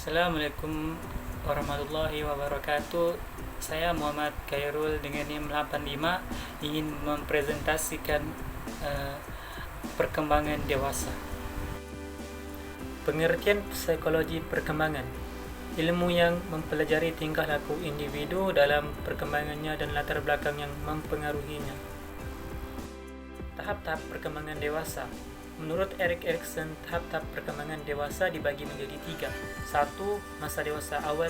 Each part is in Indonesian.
Assalamualaikum warahmatullahi wabarakatuh. Saya Muhammad Khairul dengan NIM 85 ingin mempresentasikan eh, perkembangan dewasa. Pengertian psikologi perkembangan, ilmu yang mempelajari tingkah laku individu dalam perkembangannya dan latar belakang yang mempengaruhinya. Tahap-tahap perkembangan dewasa. Menurut Erik Erikson, tahap-tahap perkembangan dewasa dibagi menjadi 3. 1. Masa dewasa awal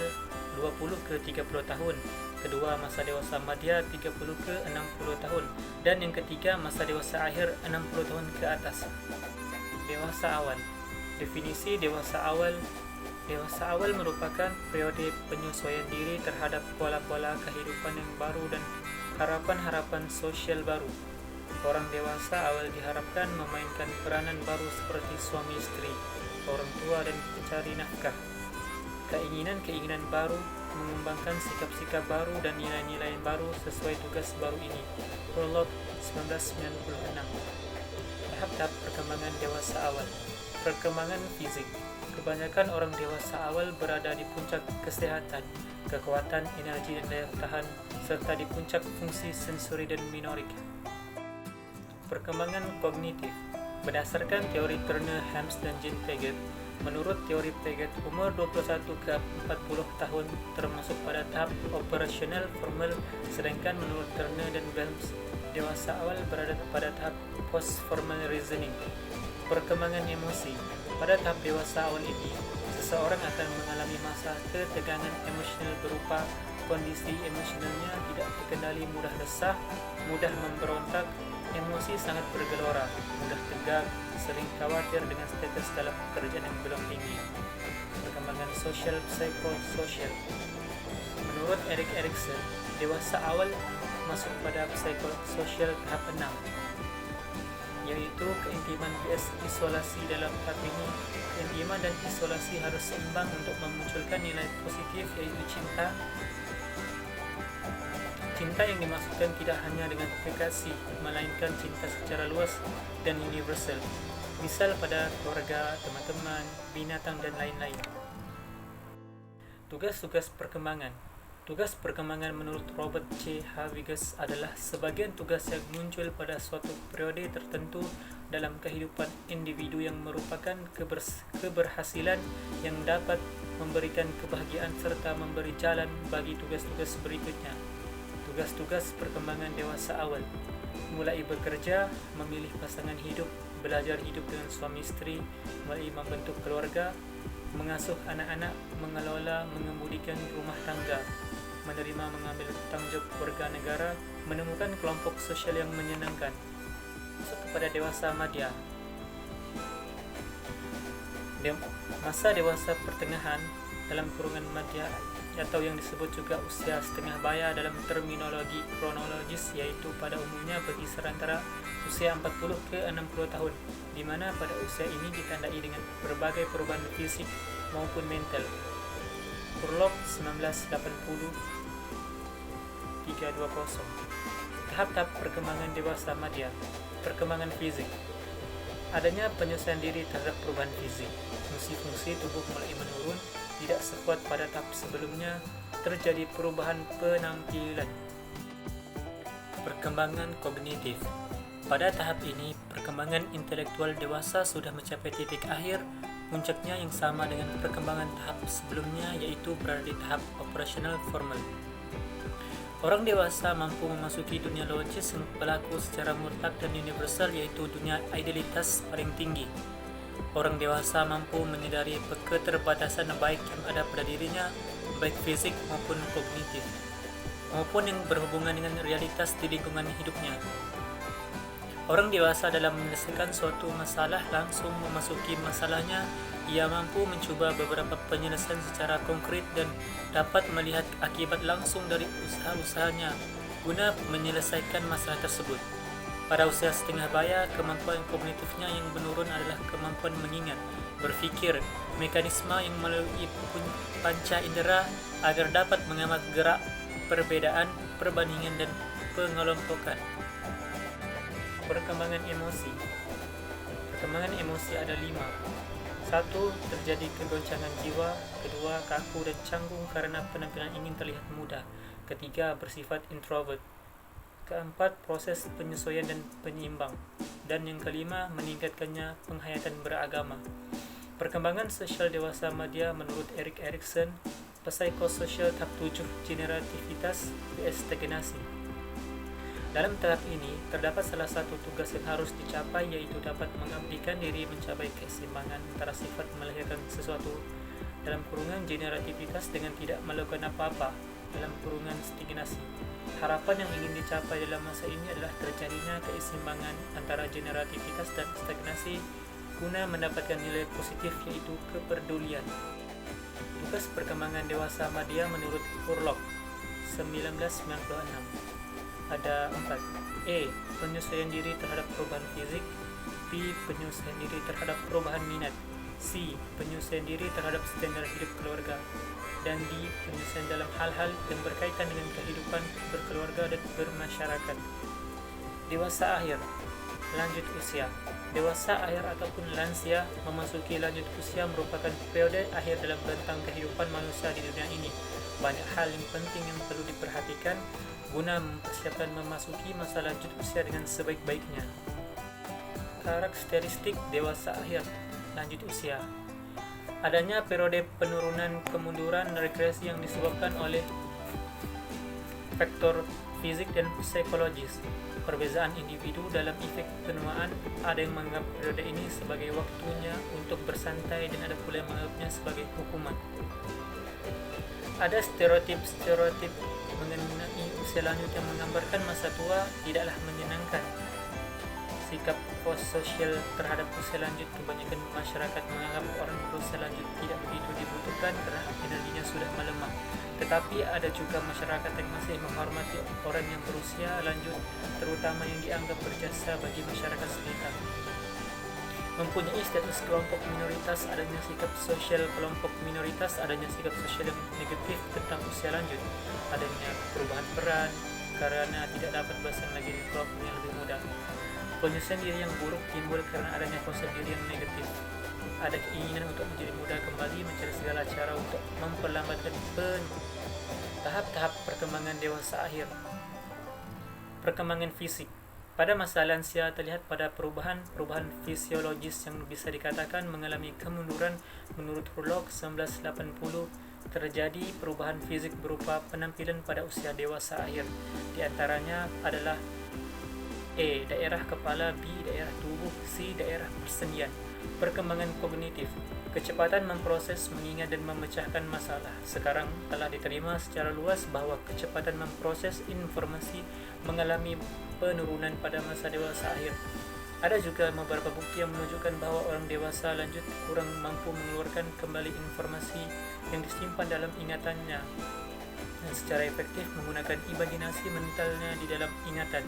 20 ke 30 tahun. Kedua, masa dewasa madya 30 ke 60 tahun. Dan yang ketiga, masa dewasa akhir 60 tahun ke atas. Dewasa awal. Definisi dewasa awal. Dewasa awal merupakan periode penyesuaian diri terhadap pola-pola kehidupan yang baru dan harapan-harapan sosial baru. Orang dewasa awal diharapkan memainkan peranan baru seperti suami istri, orang tua dan pencari nafkah. Keinginan-keinginan baru, mengembangkan sikap-sikap baru dan nilai-nilai baru sesuai tugas baru ini. Prolog 1996. Tahap-tahap perkembangan dewasa awal. Perkembangan fisik. Kebanyakan orang dewasa awal berada di puncak kesehatan, kekuatan, energi dan daya tahan, serta di puncak fungsi sensori dan minorik. Perkembangan kognitif. Berdasarkan teori Turner, Helms, dan Jean Piaget, menurut teori Piaget, umur 21 ke 40 tahun termasuk pada tahap operasional formal, sedangkan menurut Turner dan Helms, dewasa awal berada pada tahap post-formal reasoning. Perkembangan emosi. Pada tahap dewasa awal ini, seseorang akan mengalami masa ketegangan emosional berupa kondisi emosionalnya tidak terkendali, mudah resah, mudah memberontak, emosi sangat bergelora, mudah tegang, sering khawatir dengan status dalam pekerjaan yang belum tinggi. Perkembangan sosial psikososial. Menurut Erik Erikson, dewasa awal masuk pada psikososial tahap 6, yaitu keintiman vs isolasi. Dalam tahap ini, keintiman dan isolasi harus seimbang untuk memunculkan nilai positif, yaitu cinta. Cinta yang dimaksudkan tidak hanya dengan kekasih, melainkan cinta secara luas dan universal, misal pada keluarga, teman-teman, binatang, dan lain-lain. Tugas-tugas perkembangan. Tugas perkembangan menurut Robert C. Havigas adalah sebagian tugas yang muncul pada suatu periode tertentu dalam kehidupan individu yang merupakan keberhasilan yang dapat memberikan kebahagiaan serta memberi jalan bagi tugas-tugas berikutnya. Tugas-tugas perkembangan dewasa awal, mulai bekerja, memilih pasangan hidup, belajar hidup dengan suami istri, mulai membentuk keluarga, mengasuh anak-anak, mengelola, mengemudikan rumah tangga, menerima mengambil tanggung jawab warga negara, menemukan kelompok sosial yang menyenangkan. Masuk kepada dewasa madya. Masa dewasa pertengahan dalam kurungan madya atau yang disebut juga usia setengah baya dalam terminologi kronologis, yaitu pada umumnya berkisar antara usia 40 ke 60 tahun, di mana pada usia ini ditandai dengan berbagai perubahan fisik maupun mental. Prolog 1980 320. Tahap-tahap perkembangan dewasa madya. Perkembangan fisik. Adanya penyesuaian diri terhadap perubahan fisik. Fungsi-fungsi tubuh mulai menurun, tidak sekuat pada tahap sebelumnya, terjadi perubahan penampilan. Perkembangan kognitif. Pada tahap ini, perkembangan intelektual dewasa sudah mencapai titik akhir, puncaknya yang sama dengan perkembangan tahap sebelumnya, yaitu berada di tahap operasional formal. Orang dewasa mampu memasuki dunia logis yang berlaku secara mutlak dan universal, yaitu dunia idealitas paling tinggi. Orang dewasa mampu menyadari keterbatasan baik yang ada pada dirinya, baik fisik maupun kognitif, maupun yang berhubungan dengan realitas di lingkungan hidupnya. Orang dewasa dalam menyelesaikan suatu masalah langsung memasuki masalahnya. Ia mampu mencoba beberapa penyelesaian secara konkret dan dapat melihat akibat langsung dari usaha-usahanya guna menyelesaikan masalah tersebut. Pada usia setengah baya, kemampuan kognitifnya yang menurun adalah kemampuan mengingat, berfikir, mekanisme yang melalui panca indera agar dapat mengamati gerak, perbedaan, perbandingan, dan pengelompokan. Perkembangan emosi. Perkembangan emosi ada 5. Satu, terjadi kegoncangan jiwa. Kedua, kaku dan canggung karena penampilan ingin terlihat muda. Ketiga, bersifat introvert. Keempat, proses penyesuaian dan penyeimbang. Dan yang kelima, meningkatkannya penghayatan beragama. Perkembangan sosial dewasa media menurut Erik Erikson, psikososial tahap 7, generativitas vs stagnasi. Dalam tahap ini, terdapat salah satu tugas yang harus dicapai, yaitu dapat mengabdikan diri mencapai keseimbangan antara sifat melahirkan sesuatu dalam kurungan generativitas dengan tidak melakukan apa-apa dalam kurungan stagnasi. Harapan yang ingin dicapai dalam masa ini adalah terjadinya keseimbangan antara generativitas dan stagnasi guna mendapatkan nilai positif, yaitu kepedulian. Tugas perkembangan dewasa media menurut Hurlock 1996 ada 4. E. Penyesuaian diri terhadap perubahan fisik. B. Penyesuaian diri terhadap perubahan minat. C. Penyesuaian diri terhadap standar hidup keluarga. Dan D. Penyesuaian dalam hal-hal yang berkaitan dengan kehidupan berkeluarga dan bermasyarakat. Dewasa akhir, lanjut usia. Dewasa akhir ataupun lansia memasuki lanjut usia merupakan periode akhir dalam rentang kehidupan manusia di dunia ini. Banyak hal yang penting yang perlu diperhatikan guna mempersiapkan memasuki masa lanjut usia dengan sebaik-baiknya. Karakteristik dewasa akhir lanjut usia. Adanya periode penurunan, kemunduran, regresi yang disebabkan oleh faktor fisik dan psikologis. Perbezaan individu dalam efek penuaan, ada yang menganggap periode ini sebagai waktunya untuk bersantai dan ada pula yang menganggapnya sebagai hukuman. Ada stereotip mengenai usia lanjut yang menggambarkan masa tua tidaklah menyenangkan. Sikap sosial terhadap usia lanjut, kebanyakan masyarakat menganggap orang berusia lanjut tidak begitu dibutuhkan karena energinya sudah melemah. Tetapi ada juga masyarakat yang masih menghormati orang yang berusia lanjut, terutama yang dianggap berjasa bagi masyarakat sekitar. Mempunyai status kelompok minoritas, adanya sikap sosial kelompok minoritas, adanya sikap sosial yang negatif tentang usia lanjut, adanya perubahan peran karena tidak dapat bersaing lagi di kelompok yang lebih muda. Penyesuaian diri yang buruk timbul karena adanya konsep diri yang negatif. Ada keinginan untuk menjadi muda kembali, mencari segala cara untuk memperlambatkan tahap-tahap perkembangan dewasa akhir. Perkembangan fisik. Pada masa lansia terlihat pada perubahan fisiologis yang bisa dikatakan mengalami kemunduran. Menurut Hurlock 1980, terjadi perubahan fisik berupa penampilan pada usia dewasa akhir. Di antaranya adalah E. Daerah kepala, B. Daerah tubuh, C. Daerah persendian. Perkembangan kognitif. Kecepatan memproses, mengingat dan memecahkan masalah. Sekarang telah diterima secara luas bahwa kecepatan memproses informasi mengalami penurunan pada masa dewasa akhir. Ada juga beberapa bukti yang menunjukkan bahwa orang dewasa lanjut kurang mampu mengeluarkan kembali informasi yang disimpan dalam ingatannya dan secara efektif menggunakan imajinasi mentalnya di dalam ingatan.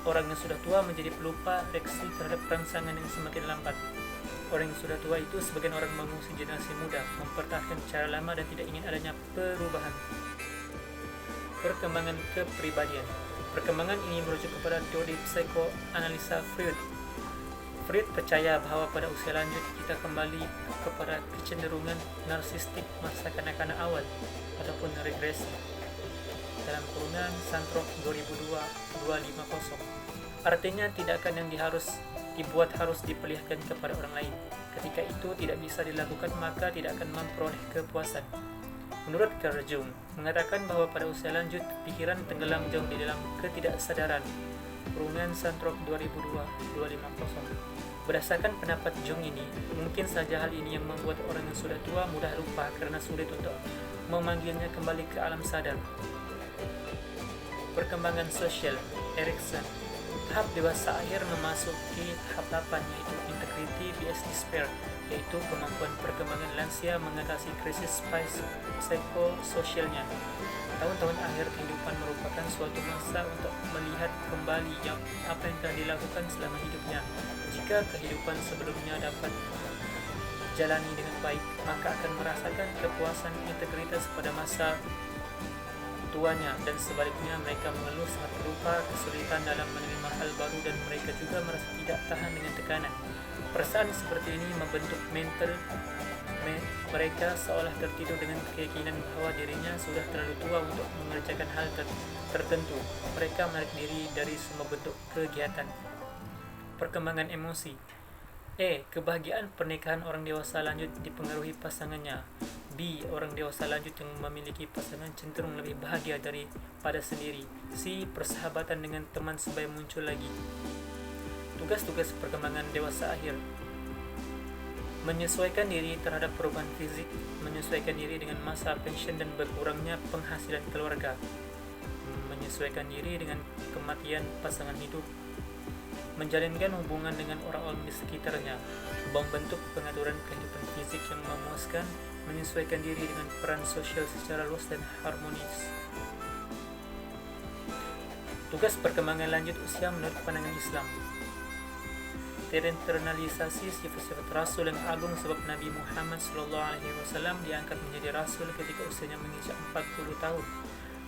Orang yang sudah tua menjadi pelupa reaksi terhadap rangsangan yang semakin lambat. Orang yang sudah tua itu sebagian orang mengungsi generasi muda, mempertahankan cara lama dan tidak ingin adanya perubahan. Perkembangan kepribadian. Perkembangan ini merujuk kepada teori psikoanalisa Freud. Freud percaya bahwa pada usia lanjut kita kembali kepada kecenderungan narsistik masa kanak-kanak awal ataupun regresi. Dalam kurungan Santrop 2002-250. Artinya tindakan yang dibuat harus diperlihatkan kepada orang lain. Ketika itu tidak bisa dilakukan, maka tidak akan memperoleh kepuasan. Menurut Carl Jung, mengatakan bahwa pada usia lanjut, pikiran tenggelam jauh di dalam ketidaksadaran. Kurungan Santrop 2002-250. Berdasarkan pendapat Jung ini, mungkin saja hal ini yang membuat orang yang sudah tua mudah lupa karena sulit untuk memanggilnya kembali ke alam sadar. Perkembangan sosial. Erikson. Tahap dewasa akhir memasuki tahap 8, yaitu integrity vs despair, yaitu kemampuan perkembangan lansia mengatasi krisis psikososialnya. Tahun-tahun akhir kehidupan merupakan suatu masa untuk melihat kembali apa yang telah dilakukan selama hidupnya. Jika kehidupan sebelumnya dapat jalani dengan baik, maka akan merasakan kepuasan integritas pada masa tuanya, dan sebaliknya mereka mengeluh saat berupa kesulitan dalam menerima hal baru dan mereka juga merasa tidak tahan dengan tekanan. Perasaan seperti ini membentuk mental mereka seolah tertidur dengan keyakinan bahwa dirinya sudah terlalu tua untuk mengerjakan hal tertentu. Mereka menarik diri dari semua bentuk kegiatan. Perkembangan emosi. Kebahagiaan pernikahan orang dewasa lanjut dipengaruhi pasangannya. B. Orang dewasa lanjut yang memiliki pasangan cenderung lebih bahagia daripada sendiri. C. Persahabatan dengan teman sebaya muncul lagi. Tugas-tugas perkembangan dewasa akhir. Menyesuaikan diri terhadap perubahan fisik, menyesuaikan diri dengan masa pensiun dan berkurangnya penghasilan keluarga, menyesuaikan diri dengan kematian pasangan hidup, menjalinkan hubungan dengan orang-orang di sekitarnya, membentuk pengaturan kehidupan fisik yang memuaskan, menyesuaikan diri dengan peran sosial secara luas dan harmonis. Tugas perkembangan lanjut usia menurut pandangan Islam. Terinternalisasi sifat-sifat Rasul yang agung sebab Nabi Muhammad SAW diangkat menjadi Rasul ketika usianya menginjak 40 tahun,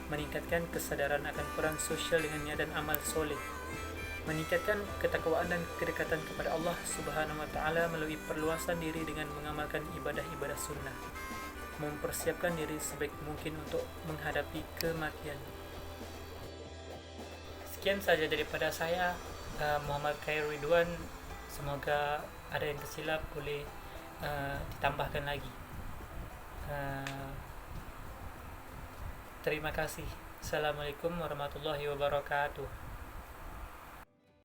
meningkatkan kesadaran akan peran sosial dengan niat dan amal soleh, meningkatkan ketakwaan dan kedekatan kepada Allah Subhanahu wa Ta'ala melalui perluasan diri dengan mengamalkan ibadah-ibadah sunnah, mempersiapkan diri sebaik mungkin untuk menghadapi kematian. Sekian saja daripada saya, Muhammad Khair Ridwan. Semoga ada yang tersilap boleh ditambahkan lagi. Terima kasih. Assalamualaikum warahmatullahi wabarakatuh.